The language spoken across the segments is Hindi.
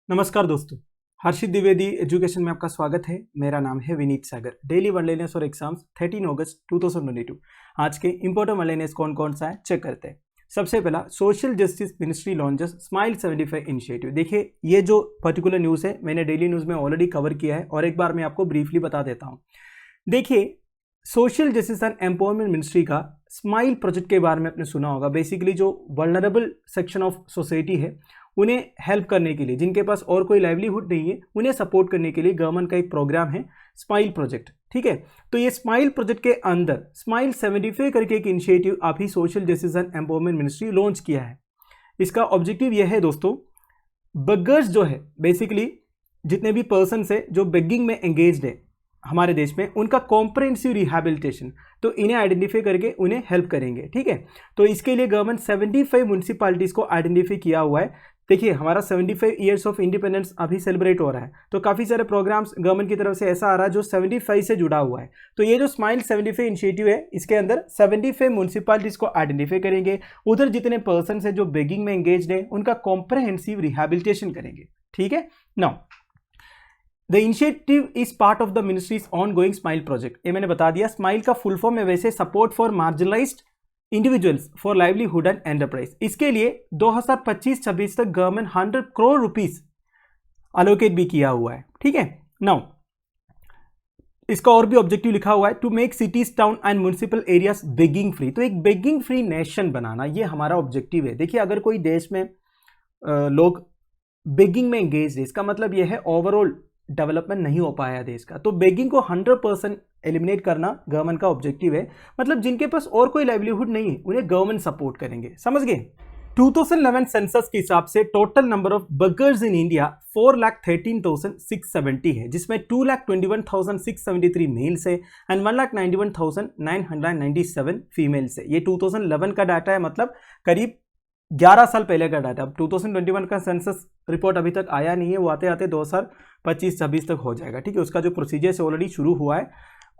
नमस्कार दोस्तों, हर्षित द्विवेदी एजुकेशन में आपका स्वागत है। मेरा नाम है विनीत सागर। डेली वनलाइनर्स और एग्जाम्स 13 अगस्त 2022। आज के इंपॉर्टेंट वनलाइनर्स कौन कौन सा है चेक करते हैं। सबसे पहला, social justice ministry launches smile 75 initiative. देखिए, ये जो पर्टिकुलर न्यूज़ है मैंने डेली न्यूज़ में ऑलरेडी कवर किया है और एक बार मैं आपको ब्रीफली बता देता हूँ। देखिए, social justice and empowerment ministry का स्माइल प्रोजेक्ट के बारे में आपने सुना होगा। बेसिकली जो वल्नरेबल सेक्शन ऑफ सोसाइटी है उन्हें हेल्प करने के लिए, जिनके पास और कोई लाइवलीहुड नहीं है, उन्हें सपोर्ट करने के लिए गवर्नमेंट का एक प्रोग्राम है स्माइल प्रोजेक्ट। ठीक है, तो ये स्माइल प्रोजेक्ट के अंदर स्माइल 75 करके एक इनिशिएटिव अभी social justice and empowerment ministry launch किया है। इसका ऑब्जेक्टिव यह है दोस्तों, बेगर्स जो है, बेसिकली जितने भी पर्सन है जो बेगिंग में एंगेज्ड है हमारे देश में, उनका कॉम्प्रहेंसिव रिहैबिलिटेशन, तो इन्हें आइडेंटिफाई करके उन्हें हेल्प करेंगे। ठीक है, तो इसके लिए गवर्नमेंट 75 म्यूनिसिपालिटीज़ को आइडेंटिफाई किया हुआ है। देखिए, हमारा 75 ईयर्स ऑफ इंडिपेंडेंस अभी सेलिब्रेट हो रहा है, तो काफ़ी सारे प्रोग्राम्स गवर्नमेंट की तरफ से ऐसा आ रहा है जो 75 से जुड़ा हुआ है। तो ये जो स्माइल 75 इनिशिएटिव है, इसके अंदर 75 म्यूनिसिपालिटीज़ को आइडेंटिफाई करेंगे। उधर जितने पर्सन है जो बेगिंग में एंगेज्ड है, उनका कॉम्प्रहेंसिव रिहैबिलिटेशन करेंगे। ठीक है, now the initiative is part of the ministries on going smile project. ये मैंने बता दिया। स्माइल का फुल फॉर्म है वैसे support for marginalised individuals for livelihood and enterprise. इसके लिए 2025-26 तक गवर्नमेंट 100 करोड़ रुपीस अलोकेट भी किया हुआ है। ठीक है, नाउ इसका और भी ऑब्जेक्टिव लिखा हुआ है, to make cities, town and municipal areas begging free. तो एक बेगिंग फ्री नेशन बनाना, ये हमारा ऑब्जेक्टिव है। देखिए, अगर कोई देश में लोग बेगिंग में एंगेज है, इसका मतलब यह है ओवरऑल डेवलपमेंट नहीं हो पाया देश का। तो बेगिंग को 100% एलिमिनेट करना गवर्नमेंट का ऑब्जेक्टिव है। मतलब जिनके पास और कोई लाइवलीहुड नहीं है, उन्हें गवर्नमेंट सपोर्ट करेंगे। समझ गए? 2011 सेंसस के हिसाब से total number of beggars in India 4,13,670 है, जिसमें 2,21,673 मेल्स है एंड 1,91,997 फीमेल्स है। ये 2011 का डाटा है, मतलब करीब 11 साल पहले का डाटा। अब 2021 का सेंसस रिपोर्ट अभी तक आया नहीं है, वो आते आते 2025-26 तक हो जाएगा। ठीक है, उसका जो प्रोसीजर से ऑलरेडी शुरू हुआ है,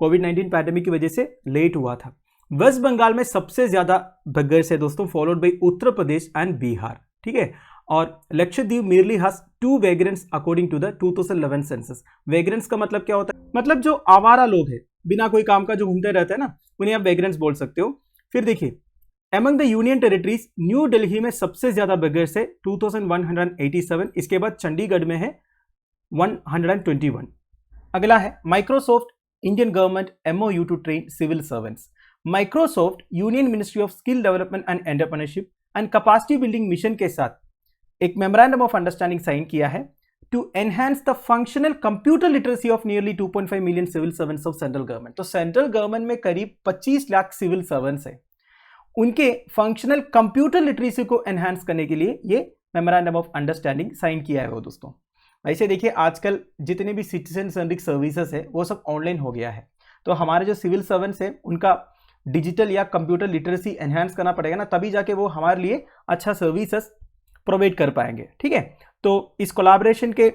कोविड-19 पैंडेमिक की वजह से लेट हुआ था। वेस्ट बंगाल में सबसे ज्यादा बेगर्स है दोस्तों, followed by Uttar Pradesh and Bihar. ठीक है, और Lakshadweep merely has 2 vagrants according to the 2011 census. Vagrants का मतलब क्या होता है? मतलब जो आवारा लोग हैं, बिना कोई काम का जो घूमते रहते हैं ना, उन्हें आप वेग्रेंट्स बोल सकते हो। फिर देखिए, among the union territories new Delhi में सबसे ज्यादा बेगर्स है 2187। इसके बाद चंडीगढ़ में है 121। अगला है Microsoft Indian government MOU to train civil servants. Microsoft union ministry of skill development and entrepreneurship and capacity building mission के साथ एक मेमोरेंडम ऑफ अंडरस्टैंडिंग साइन किया है to enhance the functional computer literacy of nearly 2.5 million civil servants of central government. तो सेंट्रल गवर्नमेंट में करीब 25 लाख सिविल सर्वेंट्स है, उनके फंक्शनल कंप्यूटर लिटरेसी को एनहांस करने के लिए ये मेमोरेंडम ऑफ अंडरस्टैंडिंग साइन किया है वो दोस्तों। वैसे देखिए, आजकल जितने भी सिटीजन सेंट्रिक सर्विसेज है वो सब ऑनलाइन हो गया है, तो हमारे जो सिविल सर्वेंट्स है उनका डिजिटल या कंप्यूटर लिटरेसी एनहांस करना पड़ेगा ना, तभी जाके वो हमारे लिए अच्छा सर्विसेज प्रोवाइड कर पाएंगे। ठीक है, तो इस कोलैबोरेशन के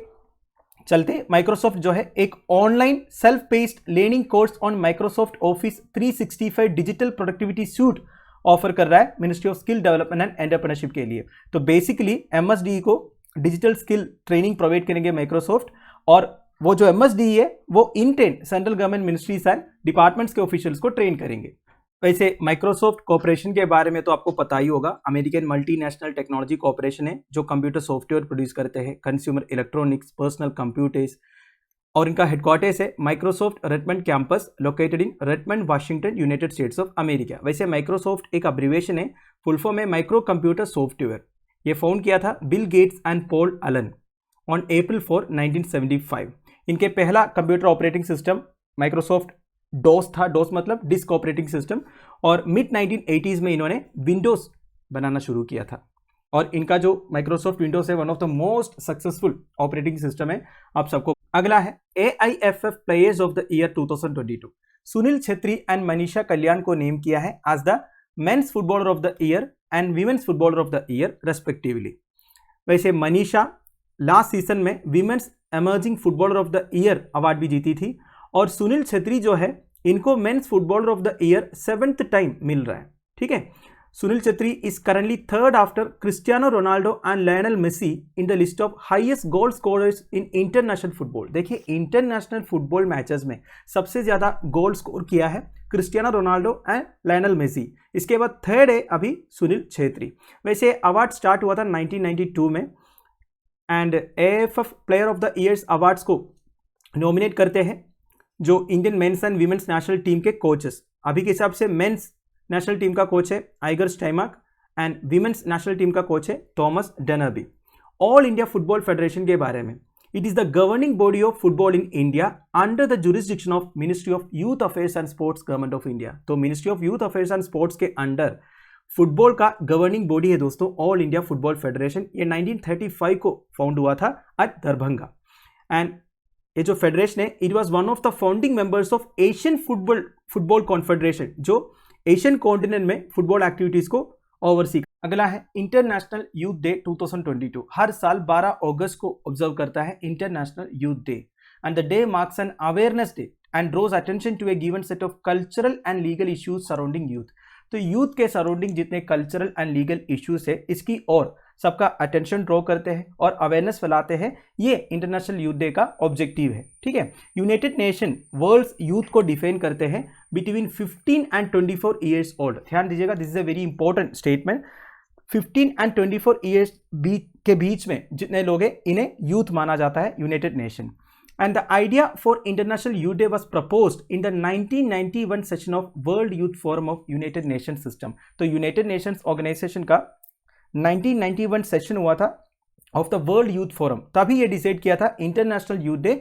चलते माइक्रोसॉफ्ट जो है एक online self paced learning course on Microsoft office 365 digital productivity suit offer कर रहा है ministry of skill development and entrepreneurship के लिए। तो बेसिकली MSDE को डिजिटल स्किल ट्रेनिंग प्रोवाइड करेंगे माइक्रोसॉफ्ट, और वो जो MSDE है वो intent central government ministries and departments के ऑफिशियल्स को ट्रेन करेंगे। वैसे माइक्रोसॉफ्ट कॉर्पोरेशन के बारे में तो आपको पता ही होगा, अमेरिकन मल्टीनेशनल टेक्नोलॉजी कॉर्पोरेशन है जो कंप्यूटर सॉफ्टवेयर प्रोड्यूस करते हैं, कंज्यूमर इलेक्ट्रॉनिक्स, पर्सनल कंप्यूटर्स, और इनका हेडक्वार्टर्स है Microsoft Redmond campus located in Redmond Washington United States of America. वैसे माइक्रोसॉफ्ट एक अब्रिविएशन है, फुल फॉर्म है माइक्रो कंप्यूटर सॉफ्टवेयर। ये फाउंड किया था Bill Gates and Paul Allen on April 4, 1975। इनके पहला computer operating system Microsoft DOS था, डॉस मतलब डिस्क ऑपरेटिंग सिस्टम, और मिड 1980s में इन्होंने विंडोज बनाना शुरू किया था। और इनका जो माइक्रोसॉफ्ट विंडोज है one of the most successful operating system है आप सबको। अगला है AIFF players of the year 2022। Sunil Chhetri and Manisha Kalyan को नेम किया है as the men's footballer of the year and women's footballer of the year respectively. वैसे मनीषा लास्ट सीजन में women's emerging footballer of the year award भी जीती थी, और सुनील छेत्री जो है इनको mains footballer of the year 7th time मिल रहा है। ठीक है, Sunil Chhetri is currently third after Cristiano Ronaldo and Lionel Messi in the list of highest goal scorers in international football. देखिए इंटरनेशनल फुटबॉल मैचेस में सबसे ज़्यादा गोल स्कोर किया है Cristiano Ronaldo and Lionel Messi. इसके बाद थर्ड है अभी सुनील छेत्री। वैसे अवार्ड स्टार्ट हुआ था 1992 में and AFF player of the years awards को नॉमिनेट करते हैं जो Indian men's and women's national team के कोचेस। अभी के हिसाब से मेंस नेशनल टीम का कोच है Igor Stimac and women's national team का कोच है Thomas Dennerby. All India football federation के बारे में, it is the governing body of football in India under the jurisdiction of ministry of youth affairs and sports government of India. तो ministry of youth affairs and sports के अंडर फुटबॉल का गवर्निंग बॉडी है दोस्तों ऑल इंडिया फुटबॉल फेडरेशन। ये 1935 को फाउंड हुआ था एट दरभंगा एंड ये जो फेडरेशन है it was one of the founding members of Asian football confederation जो एशियन कॉन्टिनेंट में फुटबॉल एक्टिविटीज को ओवरसी। अगला है इंटरनेशनल यूथ डे 2022। हर साल 12 अगस्त को ऑब्जर्व करता है International Youth Day and the day marks an awareness day and draws attention to a given set of cultural and legal issues surrounding youth. तो यूथ के सराउंडिंग जितने कल्चरल एंड लीगल इश्यूज है इसकी ओर सबका अटेंशन ड्रॉ करते हैं और अवेयरनेस फैलाते हैं। ये इंटरनेशनल यूथ डे का ऑब्जेक्टिव है। ठीक है, यूनाइटेड नेशन वर्ल्ड्स यूथ को डिफाइन करते हैं बिटवीन 15 एंड 24 ईयर्स ओल्ड। ध्यान दीजिएगा, this is a very important statement. 15 and 24 years के बीच में जितने लोग हैं इन्हें यूथ माना जाता है United nation. And the idea for International Youth Day was proposed in the 1991 session of World Youth Forum of United Nations System। तो United Nations Organization का 1991 सेशन हुआ था of the world youth forum, तभी ये डिसाइड किया था इंटरनेशनल यूथ डे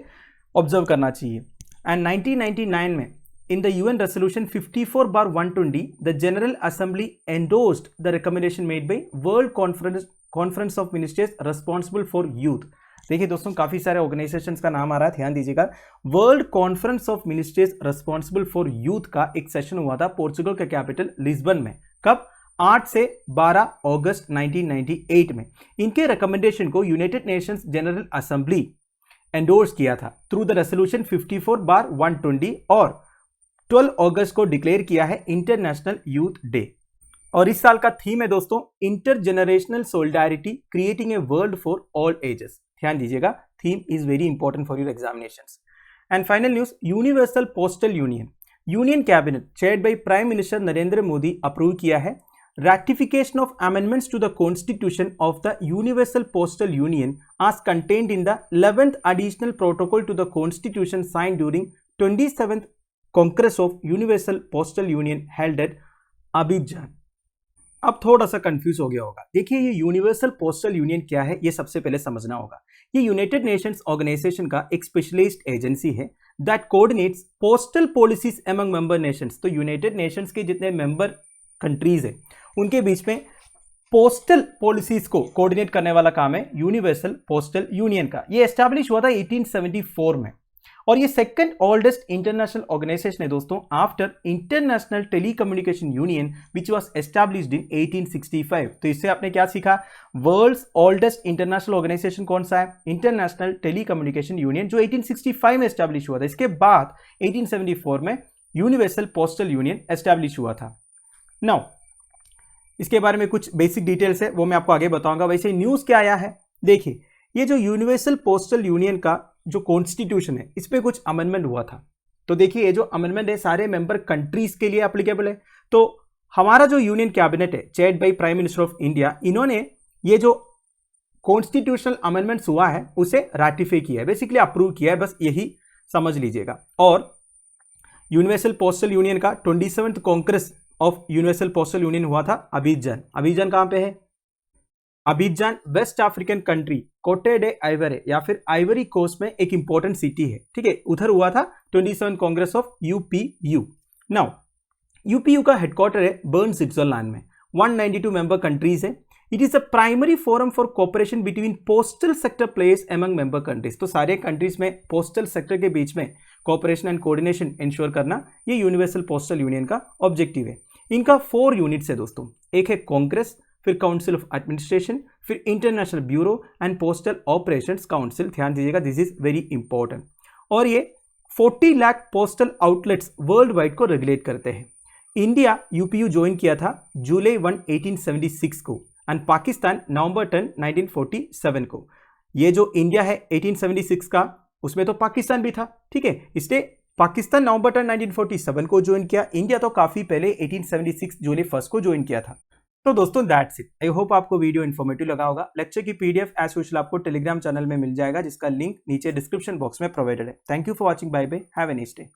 ऑब्जर्व करना चाहिए। एंड 1999 में in the UN resolution 54/120 the general assembly endorsed the recommendation made by world conference of ministers responsible for youth. देखिए दोस्तों काफी सारे ऑर्गेनाइजेशंस का नाम आ रहा है, ध्यान दीजिएगा। World conference of ministers responsible for youth का एक सेशन हुआ था पोर्चुगल के कैपिटल लिस्बन में। कब? 8 से 12 अगस्त 1998 में। इनके रिकमेंडेशन को United Nations general assembly endorse किया था थ्रू द रेजोल्यूशन 54/120 और 12 अगस्त को डिक्लेयर किया है इंटरनेशनल यूथ डे। और इस साल का थीम है दोस्तों inter generational solidarity creating a world for all ages. ध्यान दीजिएगा, theme is very important for your examinations. And final news, universal postal union cabinet chaired by prime minister Narendra Modi approve किया है ratification of amendments to the constitution of the universal postal union as contained in the 11th additional protocol to the constitution signed during 27th congress of universal postal union held at Abidjan। अब थोड़ा सा कंफ्यूज हो गया होगा। देखिए ये यूनिवर्सल पोस्टल यूनियन क्या है ये सबसे पहले समझना होगा। ये यूनाइटेड नेशंस ऑर्गेनाइजेशन का एक स्पेशलिस्ट एजेंसी है that coordinates postal policies among member Nations. तो यूनाइटेड नेशंस के जितने मेंबर कंट्रीज है उनके बीच में पोस्टल पॉलिसीज को कोऑर्डिनेट करने वाला काम है यूनिवर्सल पोस्टल यूनियन का। ये एस्टैब्लिश हुआ था 1874 में और ये सेकंड ओल्डेस्ट इंटरनेशनल ऑर्गेनाइजेशन है दोस्तों after international telecommunication union which was established in 1865। तो इससे आपने क्या सीखा? वर्ल्ड्स ओल्डेस्ट इंटरनेशनल ऑर्गेनाइजेशन कौन सा है? इंटरनेशनल टेलीकम्युनिकेशन यूनियन, जो 1865 में एस्टैब्लिश हुआ था। इसके बाद 1874 में यूनिवर्सल पोस्टल यूनियन एस्टैब्लिश हुआ था। नाउ इसके बारे में कुछ बेसिक डिटेल्स है वो मैं आपको आगे बताऊंगा। वैसे न्यूज क्या आया है, देखिए ये जो यूनिवर्सल पोस्टल यूनियन का जो कॉन्स्टिट्यूशन है इस पे कुछ अमेंडमेंट हुआ था। तो देखिए ये जो अमेंडमेंट है सारे मेंबर कंट्रीज के लिए एप्लीकेबल है। तो हमारा जो यूनियन कैबिनेट है chaired by prime minister of India, इन्होंने ये जो कॉन्स्टिट्यूशनल अमेंडमेंट्स हुआ है उसे रैटिफाई किया है, बेसिकली अप्रूव किया है, बस यही समझ लीजिएगा। और यूनिवर्सल पोस्टल यूनियन का 27th Congress of universal postal union हुआ था अबीजान। अबीजान कहां पे है? अबीजान वेस्ट अफ्रीकन कंट्री कोटे डे आइवरे या फिर आइवरी कोस्ट में एक इंपॉर्टेंट सिटी है। ठीक है, उधर हुआ था 27th Congress of UPU. Now UPU का हेडक्वार्टर है बर्न, स्विट्जरलैंड में। 192 मेंबर कंट्रीज है। It is a primary forum for cooperation between postal sector players among member countries. तो सारे कंट्रीज में पोस्टल सेक्टर के बीच में कोऑपरेशन एंड कोऑर्डिनेशन इंश्योर करना ये यूनिवर्सल पोस्टल यूनियन का ऑब्जेक्टिव है। इनका 4 यूनिट्स है दोस्तों, एक है कांग्रेस, फिर काउंसिल ऑफ एडमिनिस्ट्रेशन, फिर international bureau and postal operations council. ध्यान दीजिएगा, दिस इज वेरी इंपॉर्टेंट। और ये 40 lakh postal outlets world wide को रेगुलेट करते हैं। इंडिया यूपीयू ज्वाइन किया था जुलाई 1, 1876 को एंड पाकिस्तान नवंबर 10, 1947 को। ये जो इंडिया है 1876 का, उसमें तो पाकिस्तान भी था, ठीक है, इसलिए पाकिस्तान नवंबर 10, 1947 को ज्वाइन किया। इंडिया तो काफी पहले 1876 जुलाई 1 को ज्वाइन किया था। तो दोस्तों दैट्स इट। आई होप आपको वीडियो इन्फॉर्मेटिव लगा होगा। लेक्चर की पीडीएफ एज यूजुअल आपको टेलीग्राम चैनल में मिल जाएगा, जिसका लिंक नीचे डिस्क्रिप्शन बॉक्स में प्रोवाइडेड है। Thank you for watching. Bye bye, have a nice day.